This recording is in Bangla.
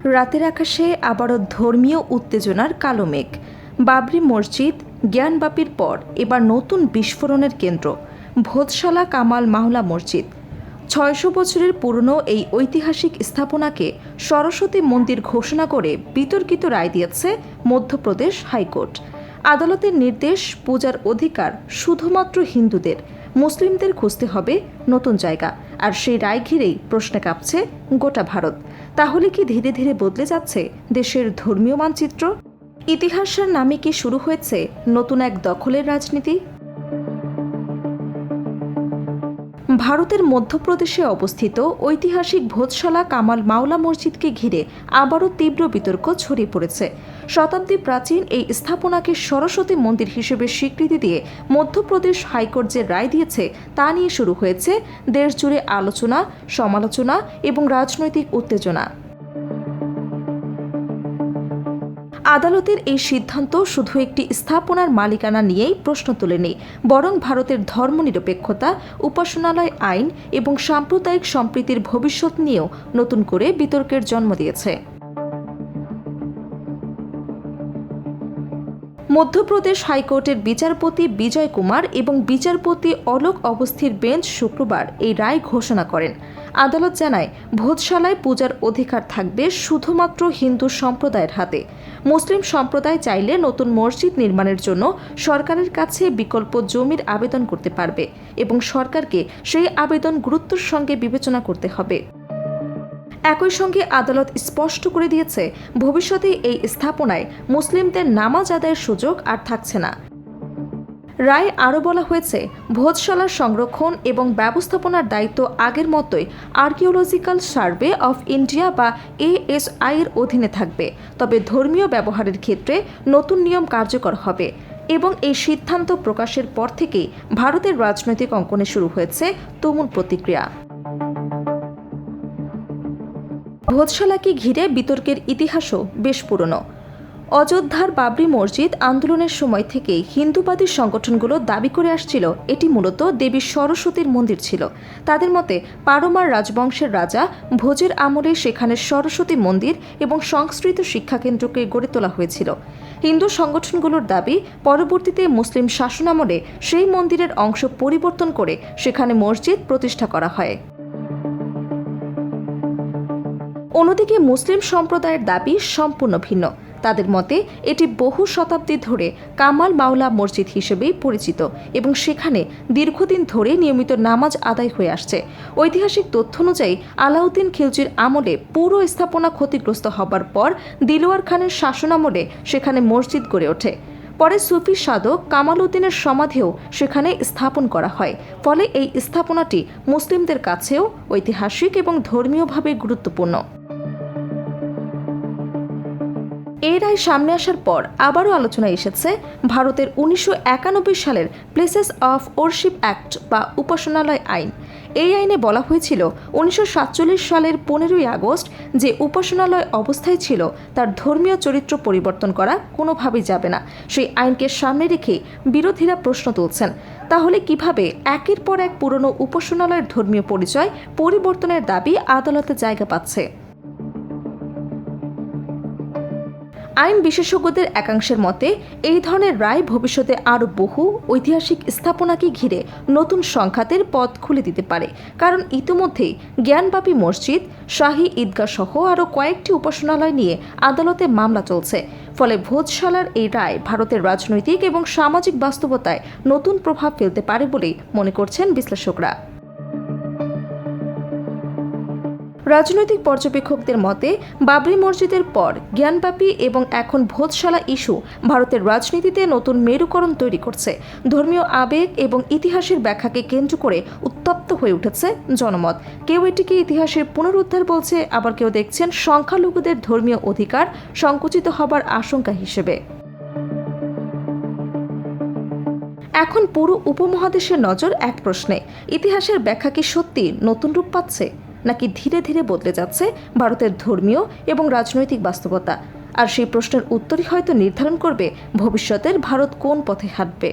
রাতের আকাশে আবারও ধর্মীয় উত্তেজনার কালো মেঘ। বাবরি মসজিদ জ্ঞানবাপীর পর এবার নতুন বিস্ফোরণের কেন্দ্র ভোজশালা কামাল মাওলা মসজিদ। ৬০০ বছরের পুরনো এই ঐতিহাসিক স্থাপনাকে সরস্বতী মন্দির ঘোষণা করে বিতর্কিত রায় দিয়েছে মধ্যপ্রদেশ হাইকোর্ট। আদালতের নির্দেশ, পূজার অধিকার শুধুমাত্র হিন্দুদের, মুসলিমদের খুঁজতে হবে নতুন জায়গা। আর সেই রায় ঘিরেই প্রশ্নে কাঁপছে গোটা ভারত। তাহলে কি ধীরে ধীরে বদলে যাচ্ছে দেশের ধর্মীয় মানচিত্র? ইতিহাসের নামে কি শুরু হয়েছে নতুন এক দখলের রাজনীতি? ভারতের মধ্যপ্রদেশে অবস্থিত ঐতিহাসিক ভোজশালা কামাল মাওলা মসজিদকে ঘিরে আবারও তীব্র বিতর্ক ছড়িয়ে পড়েছে। শতাব্দী প্রাচীন এই স্থাপনাকে সরস্বতী মন্দির হিসেবে স্বীকৃতি দিয়ে মধ্যপ্রদেশ হাইকোর্ট যে রায় দিয়েছে তা নিয়ে শুরু হয়েছে দেশজুড়ে আলোচনা, সমালোচনা এবং রাজনৈতিক উত্তেজনা। আদালতের এই সিদ্ধান্ত শুধু একটি স্থাপনার মালিকানা নিয়েই প্রশ্ন তোলেনি, বরং ভারতের ধর্মনিরপেক্ষতা, উপাসনালয় আইন এবং সাম্প্রদায়িক সম্প্রীতির ভবিষ্যৎ নিয়েও নতুন করে বিতর্কের জন্ম দিয়েছে। মধ্যপ্রদেশ হাইকোর্টের বিচারপতি বিজয় কুমার এবং বিচারপতি অলোক অবস্থির বেঞ্চ শুক্রবার এই রায় ঘোষণা করেন। আদালত জানায়, ভোজশালায় পূজার অধিকার থাকবে শুধুমাত্র হিন্দু সম্প্রদায়ের হাতে। মুসলিম সম্প্রদায় চাইলে নতুন মসজিদ নির্মাণের জন্য সরকারের কাছে বিকল্প জমির আবেদন করতে পারবে এবং সরকারকে সেই আবেদন গুরুত্বের সঙ্গে বিবেচনা করতে হবে। একই সঙ্গে আদালত স্পষ্ট করে দিয়েছে, ভবিষ্যতে এই স্থাপনায় মুসলিমদের নামাজ আদায়ের সুযোগ আর থাকছে না। রায় আরও বলা হয়েছে, ভোজশালার সংরক্ষণ এবং ব্যবস্থাপনার দায়িত্ব আগের মতোই আর্কিওলজিক্যাল সার্ভে অফ ইন্ডিয়া বা ASI এর অধীনে থাকবে, তবে ধর্মীয় ব্যবহারের ক্ষেত্রে নতুন নিয়ম কার্যকর হবে। এবং এই সিদ্ধান্ত প্রকাশের পর থেকেই ভারতের রাজনৈতিক অঙ্গনে শুরু হয়েছে তুমুল প্রতিক্রিয়া। ভোজশালাকে ঘিরে বিতর্কের ইতিহাসও বেশ পুরনো। অযোধ্যার বাবরি মসজিদ আন্দোলনের সময় থেকেই হিন্দুবাদী সংগঠনগুলো দাবি করে আসছিল এটি মূলত দেবী সরস্বতীর মন্দির ছিল। তাদের মতে পারমার রাজবংশের রাজা ভোজের আমলে সেখানে সরস্বতী মন্দির এবং সংস্কৃত শিক্ষাকেন্দ্রকে গড়ে তোলা হয়েছিল। হিন্দু সংগঠনগুলোর দাবি, পরবর্তীতে মুসলিম শাসনামলে সেই মন্দিরের অংশ পরিবর্তন করে সেখানে মসজিদ প্রতিষ্ঠা করা হয়। অন্যদিকে মুসলিম সম্প্রদায়ের দাবি সম্পূর্ণ ভিন্ন। তাদের মতে এটি বহু শতাব্দী ধরে কামাল মাওলা মসজিদ হিসেবেই পরিচিত এবং সেখানে দীর্ঘদিন ধরে নিয়মিত নামাজ আদায় হয়ে আসছে। ঐতিহাসিক তথ্য অনুযায়ী আলাউদ্দিন খিলজির আমলে পুরো স্থাপনা ক্ষতিগ্রস্ত হবার পর দিলওয়ার খানের শাসনামলে সেখানে মসজিদ গড়ে ওঠে। পরে সুফি সাধক কামাল উদ্দিনের সমাধিও সেখানে স্থাপন করা হয়। ফলে এই স্থাপনাটি মুসলিমদের কাছেও ঐতিহাসিক এবং ধর্মীয়ভাবে গুরুত্বপূর্ণ। এই রায় সামনে আসার পর আবারও আলোচনায় এসেছে ভারতের 1991 সালের প্লেসেস অফ ওরশিপ অ্যাক্ট বা উপাসনালয় আইন। এই আইনে বলা হয়েছিল 1947 সালের 15ই আগস্ট যে উপাসনালয় অবস্থায় ছিল তার ধর্মীয় চরিত্র পরিবর্তন করা কোনোভাবেই যাবে না। সেই আইনকে সামনে রেখে বিরোধীরা প্রশ্ন তুলছেন, তাহলে কিভাবে একের পর এক পুরনো উপাসনালয়ের ধর্মীয় পরিচয় পরিবর্তনের দাবি আদালতে জায়গা পাচ্ছে? আইন বিশেষজ্ঞদের একাংশের মতে এই ধরনের রায় ভবিষ্যতে আরও বহু ঐতিহাসিক স্থাপনাকে ঘিরে নতুন সংঘাতের পথ খুলে দিতে পারে। কারণ ইতিমধ্যেই জ্ঞানবাপী মসজিদ, শাহী ঈদগাহ সহ আরও কয়েকটি উপাসনালয় নিয়ে আদালতে মামলা চলছে। ফলে ভোজশালার এই রায় ভারতের রাজনৈতিক এবং সামাজিক বাস্তবতায় নতুন প্রভাব ফেলতে পারে বলেই মনে করছেন বিশ্লেষকরা। রাজনৈতিক পর্যবেক্ষকদের মতে বাবরি মসজিদের পর জ্ঞানবাপী এবং এখন ভোজশালা ইস্যু ভারতের রাজনীতিতে নতুন মেরুকরণ তৈরি করছে। ধর্মীয় আবেগ এবং ইতিহাসের ব্যাখ্যাকে কেন্দ্র করে উত্তপ্ত হয়ে উঠেছে জনমত। কেউ এটিকে ইতিহাসের পুনরুদ্ধার বলছে, আবার কেউ দেখছেন সংখ্যালঘুদের ধর্মীয় অধিকার সংকুচিত হবার আশঙ্কা হিসেবে। এখন পুরো উপমহাদেশের নজর এক প্রশ্নে, ইতিহাসের ব্যাখ্যা কি সত্যি নতুন রূপ পাচ্ছে, নাকি ধীরে ধীরে বদলে যাচ্ছে ভারতের ধর্মীয় এবং রাজনৈতিক বাস্তবতা? আর সেই প্রশ্নের উত্তরই হয়তো নির্ধারণ করবে ভবিষ্যতের ভারত কোন পথে হাঁটবে।